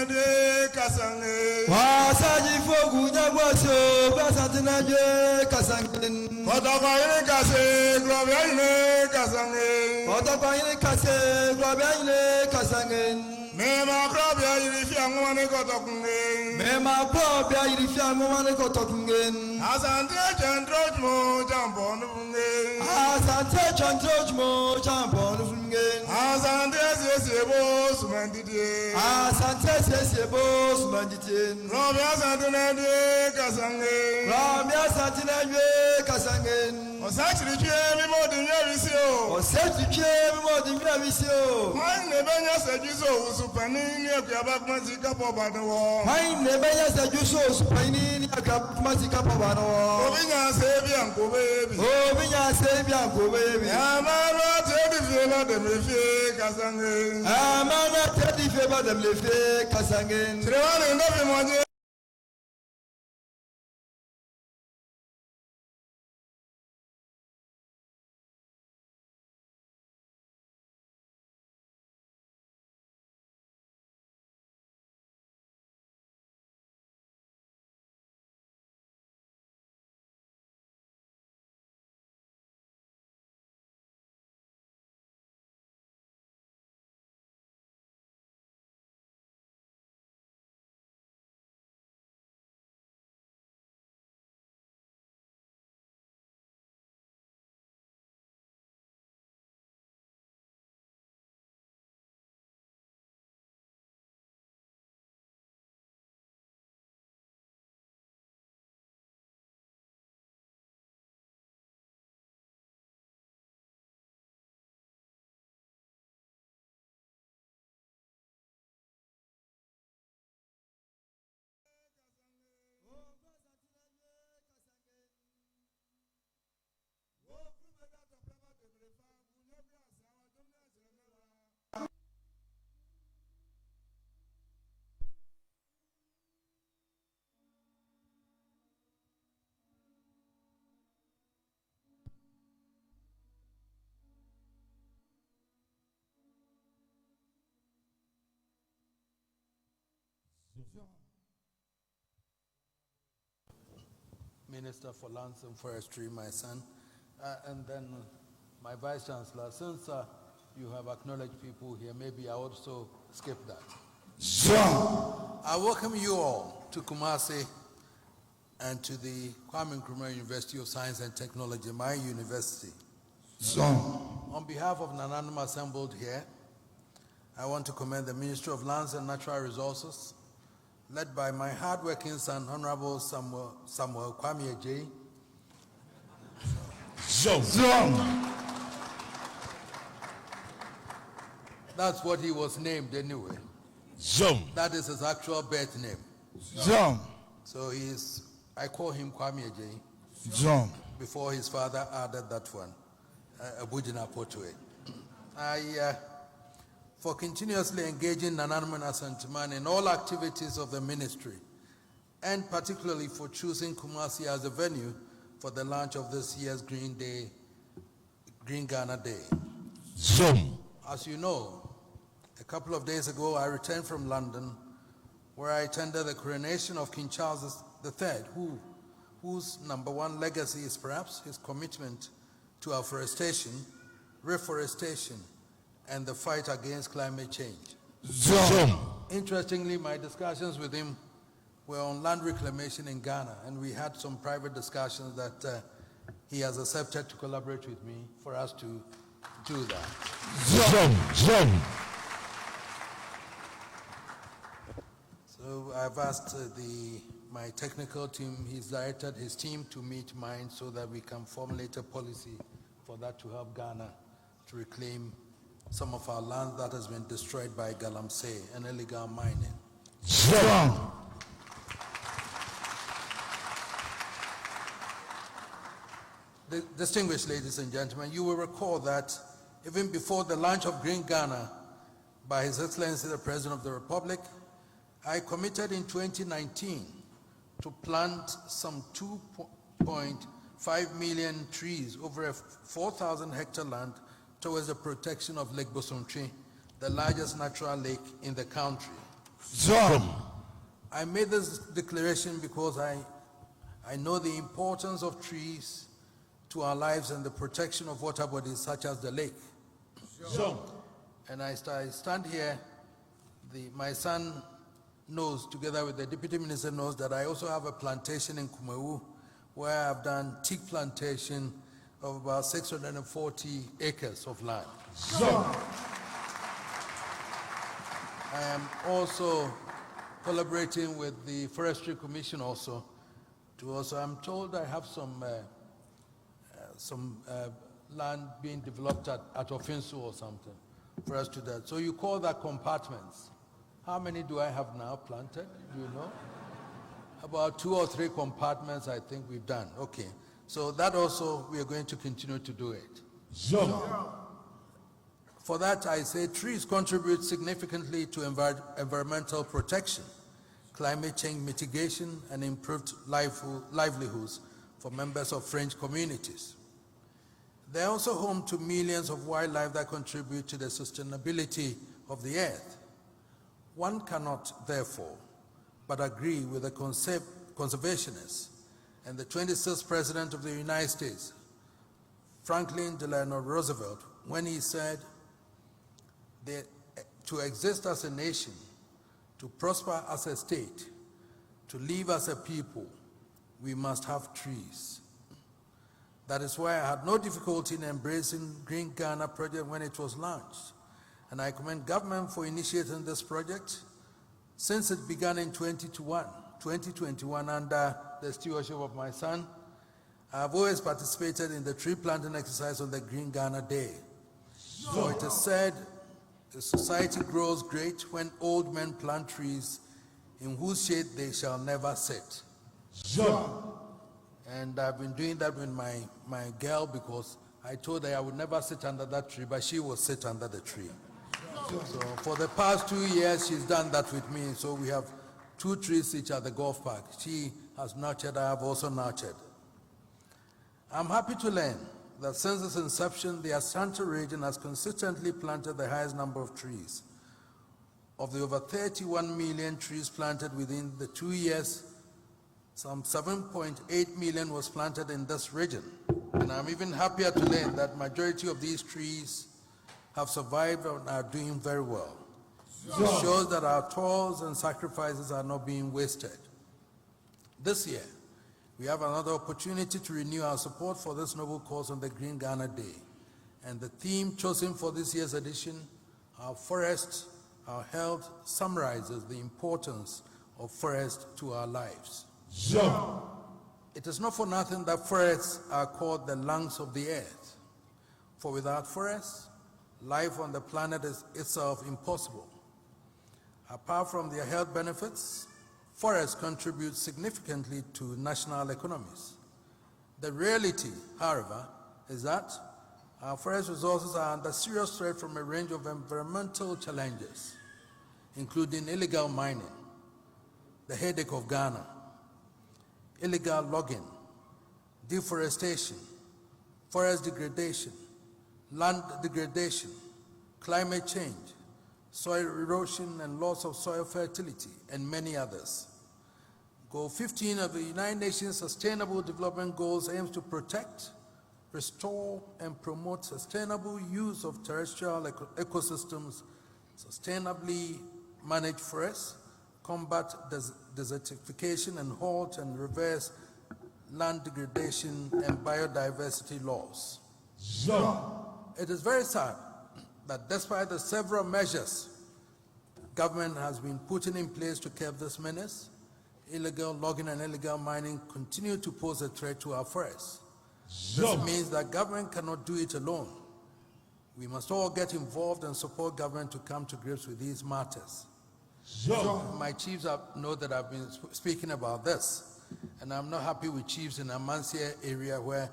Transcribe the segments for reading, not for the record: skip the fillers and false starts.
de Kasange. Wasaji fogu nyagwaso Asantehene Kasange. Otapaine Kase, Globiane Kasange. Otapaine Kase, Globiane Kasange. Mema Krabia Yirifiangwane Kotokunge. Mema Krabia Yirifiangwane Kotokunge. Asante Chandrojmo Jambonufunge. Asante Chandrojmo Jambonufunge. Asante Sebo Sumandide. Asante Sebo Sumandide. Robi Asantehene Kasange. Robi Asantehene Kasange. Osachiriche Mimo Dinyavisio. Osachiriche Mimo Dinyavisio. Mine Nebenya Sejuso Usupanini Akabakmazika Pobano. Mine Nebenya Sejuso Usupanini Akabakmazika Pobano. Obinya Sebianko baby. Obinya Sebianko baby. Amana Teddy Fela de Mefe Kasange. Amana Teddy Fela de Mefe Kasange. Trevane Novi Monye. Minister for Lands and Forestry, my son, and then my Vice Chancellor. Since you have acknowledged people here, maybe I also skip that. Sure. I welcome you all to Kumasi and to the Kwame Nkrumah University of Science and Technology, my university. Sure. On behalf of Nananum assembled here, I want to commend the Ministry of Lands and Natural Resources, led by my hardworking son, Honorable Samuel Kwame J. That's what he was named anyway. That is his actual birth name. So I call him Kwame J. Before his father added that one, Abujina Potwe. For continuously engaging Nananum Asantehene in all activities of the ministry, and particularly for choosing Kumasi as a venue for the launch of this year's Green Ghana Day. As you know, a couple of days ago I returned from London, where I attended the coronation of King Charles III, whose number one legacy is perhaps his commitment to afforestation, reforestation, and the fight against climate change. Interestingly, my discussions with him were on land reclamation in Ghana, and we had some private discussions that he has accepted to collaborate with me for us to do that. So I've asked my technical team, he's directed his team to meet mine so that we can formulate a policy for that to help Ghana to reclaim some of our land that has been destroyed by Galamsey and illegal mining. Distinguished ladies and gentlemen, you will recall that even before the launch of Green Ghana by His Excellency the President of the Republic, I committed in 2019 to plant some 2.5 million trees over a 4,000 hectare land towards the protection of Lake Bosontwe, the largest natural lake in the country. Zom. I made this declaration because I know the importance of trees to our lives and the protection of water bodies such as the lake. Zom. And I stand here, my son knows, together with the deputy minister knows, that I also have a plantation in Kumewu where I've done teak plantation of about 640 acres of land. Zom. I am also collaborating with the Forestry Commission also. I'm told I have some land being developed at Otumfuo or something for us to that. So you call that compartments. How many do I have now planted? Do you know? About 2 or 3 compartments I think we've done. Okay. So that also we are going to continue to do it. Zom. For that I say trees contribute significantly to environmental protection, climate change mitigation, and improved livelihoods for members of fringe communities. They are also home to millions of wildlife that contribute to the sustainability of the earth. One cannot, therefore, but agree with the conservationists and the 26th President of the United States, Franklin Delano Roosevelt, when he said that to exist as a nation, to prosper as a state, to live as a people, we must have trees. That is why I had no difficulty in embracing Green Ghana project when it was launched. And I commend government for initiating this project. Since it began in 2021 under the stewardship of my son, I have always participated in the tree planting exercise on the Green Ghana Day. So it is said, the society grows great when old men plant trees in whose shade they shall never sit. And I've been doing that with my girl because I told her I would never sit under that tree, but she will sit under the tree. So for the past 2 years, she's done that with me. So we have 2 trees each at the golf park. She has nurtured, I have also nurtured. I'm happy to learn that since its inception, the Asante region has consistently planted the highest number of trees. Of the over 31 million trees planted within the 2 years, some 7.8 million was planted in this region. And I'm even happier to learn that majority of these trees have survived and are doing very well. This shows that our toils and sacrifices are not being wasted. This year, we have another opportunity to renew our support for this noble cause on the Green Ghana Day. And the theme chosen for this year's edition, Our Forest, Our Health, summarizes the importance of forest to our lives. It is not for nothing that forests are called the lungs of the earth. For without forests, life on the planet is itself impossible. Apart from their health benefits, forests contribute significantly to national economies. The reality, however, is that our forest resources are under serious threat from a range of environmental challenges, including illegal mining, the headache of Ghana, illegal logging, deforestation, forest degradation, land degradation, climate change, soil erosion and loss of soil fertility, and many others. Goal 15 of the United Nations Sustainable Development Goals aims to protect, restore, and promote sustainable use of terrestrial ecosystems, sustainably manage forests, combat desertification, and halt and reverse land degradation and biodiversity loss. It is very sad that despite the several measures government has been putting in place to curb this menace, illegal logging and illegal mining continue to pose a threat to our forests. This means that government cannot do it alone. We must all get involved and support government to come to grips with these matters. My chiefs know that I've been speaking about this, and I'm not happy with chiefs in Amansie area where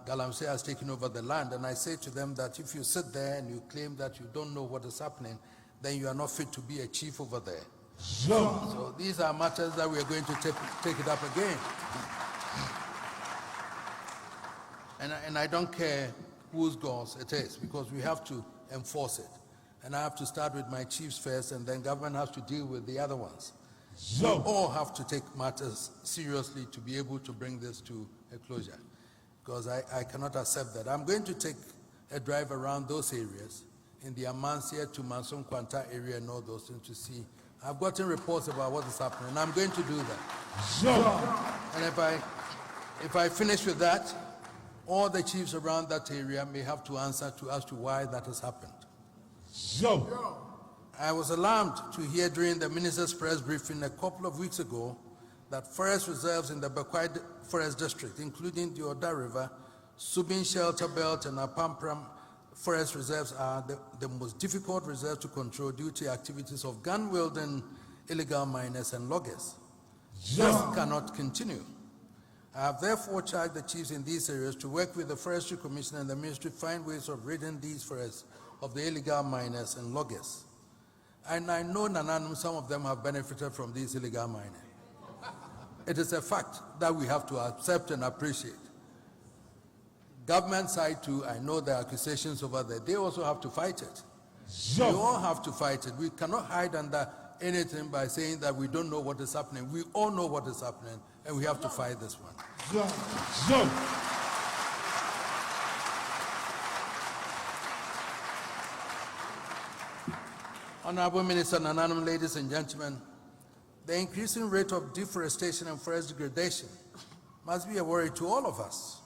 Galamsey has taken over the land, and I say to them that if you sit there and you claim that you don't know what is happening, then you are not fit to be a chief over there. So these are matters that we are going to take it up again. And I don't care whose goals it is, because we have to enforce it. And I have to start with my chiefs first, and then government has to deal with the other ones. We all have to take matters seriously to be able to bring this to a closure, because I cannot accept that. I'm going to take a drive around those areas, in the Amansie to Manso area and all those things to see. I've gotten reports about what is happening, and I'm going to do that. And if I finish with that, all the chiefs around that area may have to answer as to why that has happened. I was alarmed to hear during the minister's press briefing a couple of weeks ago that forest reserves in the Bekwai Forest District, including the Oda River, Subin Shelter Belt, and Apampram Forest Reserves, are the most difficult reserves to control due to activities of gun-wielding illegal miners and loggers. This cannot continue. I have therefore charged the chiefs in these areas to work with the Forestry Commission and the Ministry to find ways of ridding these forests of the illegal miners and loggers. And I know Nananum, some of them have benefited from these illegal mining. It is a fact that we have to accept and appreciate. Government side too, I know the accusations over there, they also have to fight it. We all have to fight it. We cannot hide under anything by saying that we don't know what is happening. We all know what is happening, and we have to fight this one. Honorable Minister Nananum, ladies and gentlemen, the increasing rate of deforestation and forest degradation must be a worry to all of us.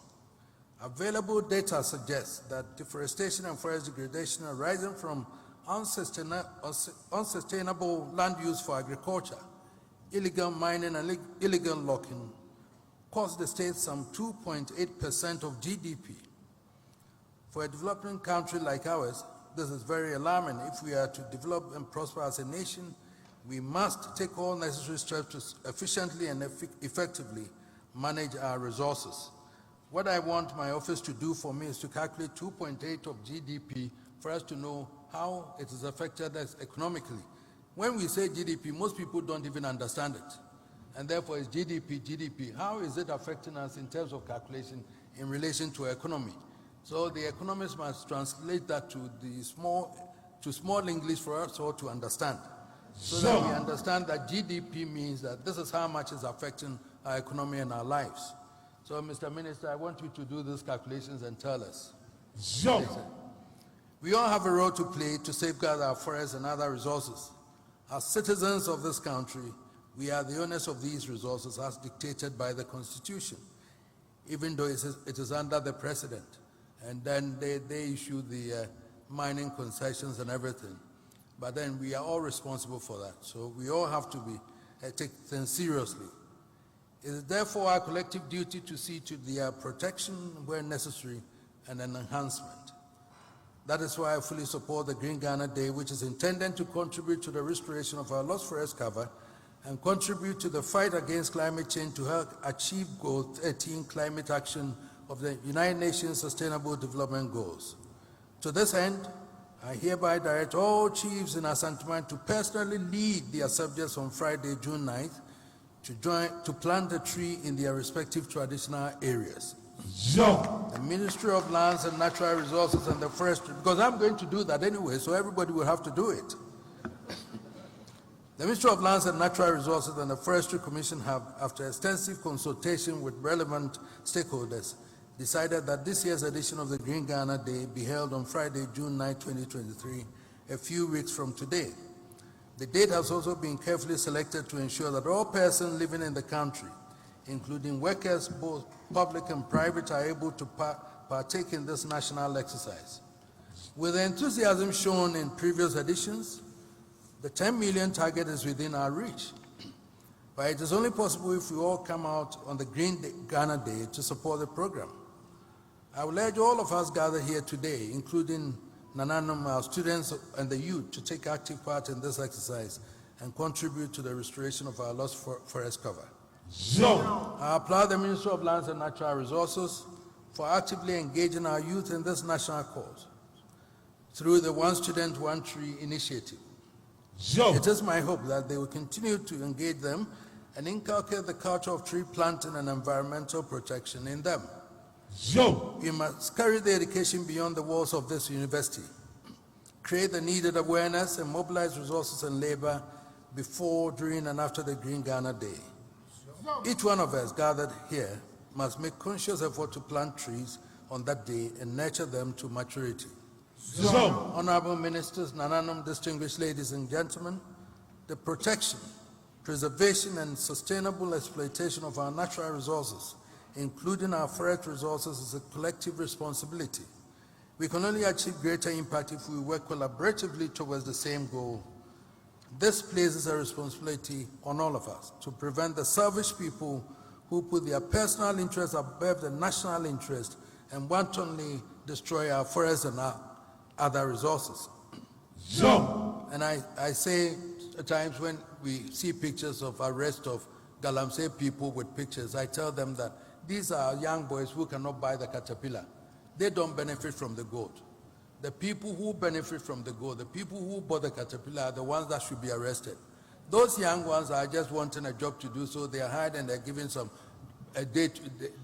Available data suggests that deforestation and forest degradation arising from unsustainable land use for agriculture, illegal mining, and illegal logging cost the state some 2.8% of GDP. For a developing country like ours, this is very alarming. If we are to develop and prosper as a nation, we must take all necessary steps to efficiently and effectively manage our resources. What I want my office to do for me is to calculate 2.8 of GDP for us to know how it is affected us economically. When we say GDP, most people don't even understand it. And therefore it's GDP. How is it affecting us in terms of calculation in relation to economy? So the economists must translate that to small English for us all to understand. So that we understand that GDP means that this is how much is affecting our economy and our lives. So, Mr. Minister, I want you to do these calculations and tell us. We all have a role to play to safeguard our forests and other resources. As citizens of this country, we are the owners of these resources as dictated by the Constitution, even though it is under the President. And then they issue the mining concessions and everything. But then we are all responsible for that. So we all have to take things seriously. It is therefore our collective duty to see to their protection where necessary and an enhancement. That is why I fully support the Green Ghana Day, which is intended to contribute to the restoration of our lost forest cover and contribute to the fight against climate change to help achieve Goal 13 climate action of the United Nations Sustainable Development Goals. To this end, I hereby direct all chiefs in Asante to personally lead their subjects on Friday, June 9th, to plant a tree in their respective traditional areas. The Ministry of Lands and Natural Resources and the Forestry, because I'm going to do that anyway, so everybody will have to do it. The Ministry of Lands and Natural Resources and the Forestry Commission have, after extensive consultation with relevant stakeholders, decided that this year's edition of the Green Ghana Day be held on Friday, June 9, 2023, a few weeks from today. The date has also been carefully selected to ensure that all persons living in the country, including workers, both public and private, are able to partake in this national exercise. With the enthusiasm shown in previous editions, the 10 million target is within our reach. But it is only possible if we all come out on the Green Ghana Day to support the program. I will urge all of us gathered here today, including Nananum, our students and the youth, to take active part in this exercise and contribute to the restoration of our lost forest cover. I applaud the Ministry of Lands and Natural Resources for actively engaging our youth in this national cause through the One Student, One Tree initiative. It is my hope that they will continue to engage them and inculcate the culture of tree planting and environmental protection in them. We must carry the education beyond the walls of this university. create the needed awareness, and mobilize resources and labor before, during, and after the Green Ghana Day. Each one of us gathered here must make conscious effort to plant trees on that day and nurture them to maturity. Honorable Ministers, Nananum, distinguished ladies and gentlemen, the protection, preservation, and sustainable exploitation of our natural resources, including our forest resources, is a collective responsibility. We can only achieve greater impact if we work collaboratively towards the same goal. This places a responsibility on all of us to prevent the selfish people who put their personal interests above the national interest and wantonly destroy our forests and our other resources. And I say at times when we see pictures of arrest of Galamsey people with pictures, I tell them that these are young boys who cannot buy the caterpillar. They don't benefit from the gold. The people who benefit from the gold, the people who bought the caterpillar are the ones that should be arrested. Those young ones are just wanting a job to do, so they are hired and they're giving some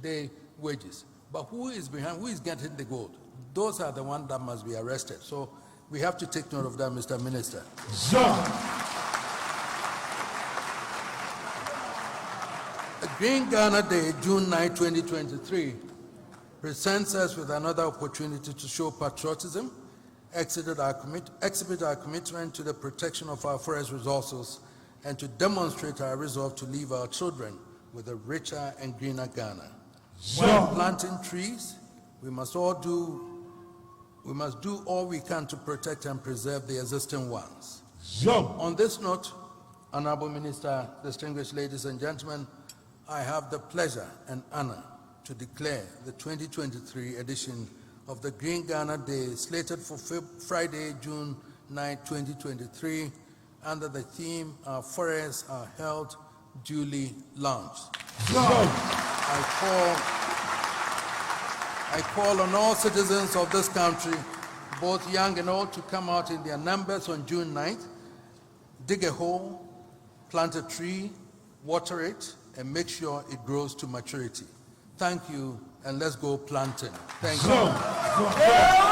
day wages. But who is behind, who is getting the gold? Those are the ones that must be arrested. So we have to take note of that, Mr. Minister. The Green Ghana Day, June 9, 2023, presents us with another opportunity to show patriotism, exhibit our commitment to the protection of our forest resources, and to demonstrate our resolve to leave our children with a richer and greener Ghana. While planting trees, we must do all we can to protect and preserve the existing ones. On this note, Honorable Minister, distinguished ladies and gentlemen, I have the pleasure and honor to declare the 2023 edition of the Green Ghana Day, slated for Friday, June 9, 2023, under the theme, Our Forests Are Held, duly launched. I call on all citizens of this country, both young and old, to come out in their numbers on June 9th, dig a hole, plant a tree, water it, and make sure it grows to maturity. Thank you, and let's go planting. Thank you.